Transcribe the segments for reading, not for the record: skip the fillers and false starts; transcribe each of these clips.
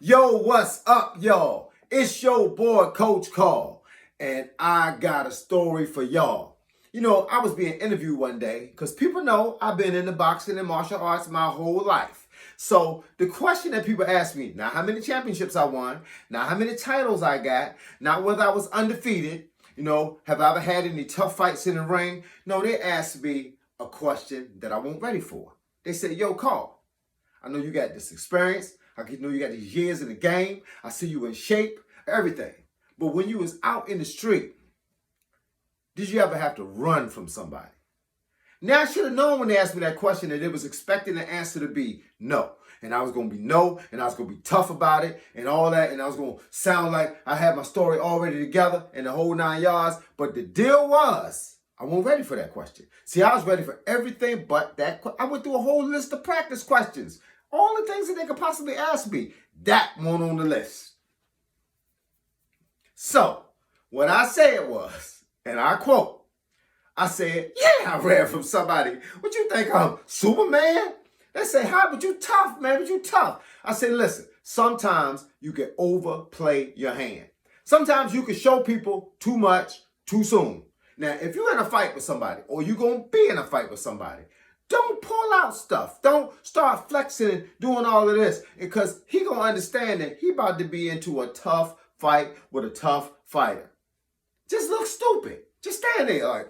Yo, what's up, y'all? It's your boy, Coach Carl, and I got a story for y'all. You know, I was being interviewed one day because people know I've been in the boxing and martial arts my whole life. So the question that people ask me, not how many championships I won, not how many titles I got, not whether I was undefeated, have I ever had any tough fights in the ring? No, they asked me a question that I wasn't ready for. They said, yo, Carl, I know you got this experience. I know you got these years in the game. I see you in shape, everything. But when you was out in the street, did you ever have to run from somebody? Now, I should have known when they asked me that question that it was expecting the answer to be no. And I was going to be no, and I was going to be tough about it and all that. And I was going to sound like I had my story already together and the whole 9 yards. But the deal was, I wasn't ready for that question. See, I was ready for everything but that. I went through a whole list of practice questions. All the things that they could possibly ask me, that one on the list. So, what I said was, and I quote, I said, yeah, I ran from somebody. What you think I'm, Superman? They say, hi, but you tough, man, but you tough. I said, listen, sometimes you can overplay your hand. Sometimes you can show people too much too soon. Now, if you're in a fight with somebody, or you're going to be in a fight with somebody, don't pull out stuff. Don't start flexing and doing all of this because he going to understand that he about to be into a tough fight with a tough fighter. Just look stupid. Just stand there like,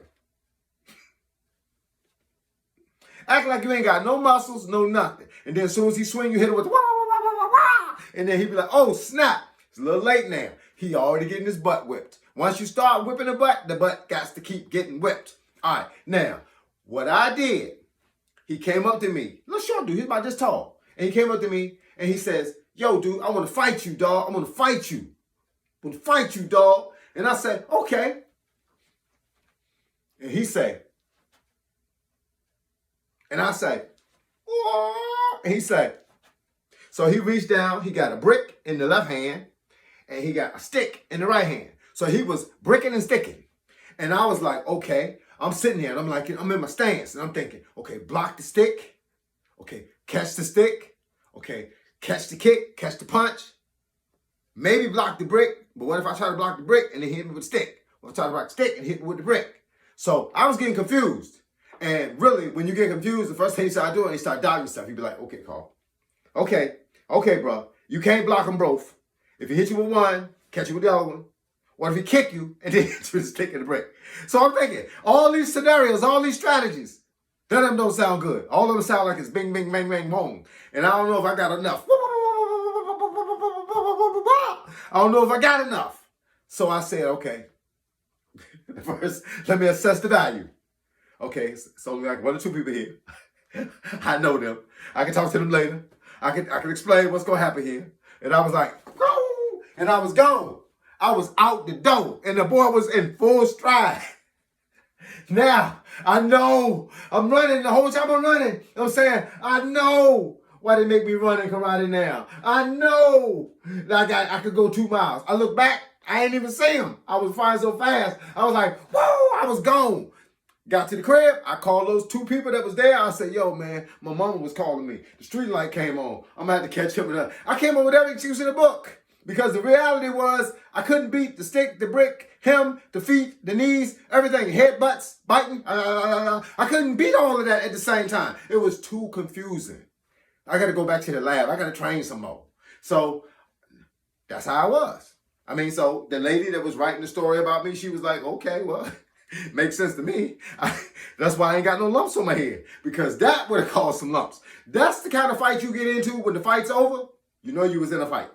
act like you ain't got no muscles, no nothing. And then as soon as he swing, you hit him with wah, wah, wah, wah, wah, wah. And then he be like, oh, snap. It's a little late now. He already getting his butt whipped. Once you start whipping the butt got to keep getting whipped. All right, now, what I did, he came up to me, little short dude, he's about this tall. And he came up to me and he says, yo, dude, I want to fight you, dog. I want to fight you. I want to fight you, dog. And I said, okay. And he said, and I say, oh, and he said, so he reached down, he got a brick in the left hand, and he got a stick in the right hand. So he was bricking and sticking. And I was like, okay. I'm sitting here and I'm in my stance and I'm thinking, okay, block the stick. Okay, catch the stick. Okay, catch the kick, catch the punch. Maybe block the brick, but what if I try to block the brick and then hit me with the stick? What if I try to block the stick and hit me with the brick? So I was getting confused. And really, when you get confused, the first thing you start doing, you start doubting yourself. You'd be like, okay, Carl. Okay, bro. You can't block them both. If he hit you with one, catch you with the other one. What if he kick you and then hit you with the stick and the brick? So I'm thinking, all these scenarios, all these strategies, none of them don't sound good. All of them sound like it's bing, bing, bang, bang, boom. And I don't know if I got enough. I don't know if I got enough. So I said, okay, first, let me assess the value. Okay, so like 1 or 2 people here. I know them. I can talk to them later. I can explain what's going to happen here. And I was like, woo! And I was gone. I was out the door, and the boy was in full stride. Now, I know I'm running the whole time I'm running. You know what I'm saying? I know why they make me run in karate now. I know that I could go 2 miles. I look back, I ain't even see him. I was flying so fast. I was like, whoa, I was gone. Got to the crib, I called those 2 people that was there. I said, yo, man, my mama was calling me. The street light came on. I'm going to have to catch him. I came up with every excuse in the book. Because the reality was, I couldn't beat the stick, the brick, him, the feet, the knees, everything, headbutts, biting. I couldn't beat all of that at the same time. It was too confusing. I got to go back to the lab. I got to train some more. So that's how I was. I mean, so the lady that was writing the story about me, she was like, okay, well, makes sense to me. That's why I ain't got no lumps on my head. Because that would have caused some lumps. That's the kind of fight you get into when the fight's over. You know you was in a fight.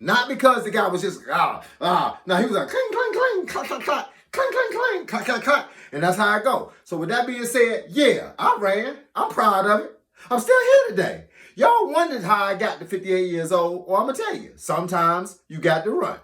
Not because the guy was just, No, he was like, cling, cling, cling, clack, clack, clack, cling, cling, cling, clack, clack, clack. And that's how I go. So with that being said, yeah, I ran. I'm proud of it. I'm still here today. Y'all wondered how I got to 58 years old. Well, I'm going to tell you, sometimes you got to run.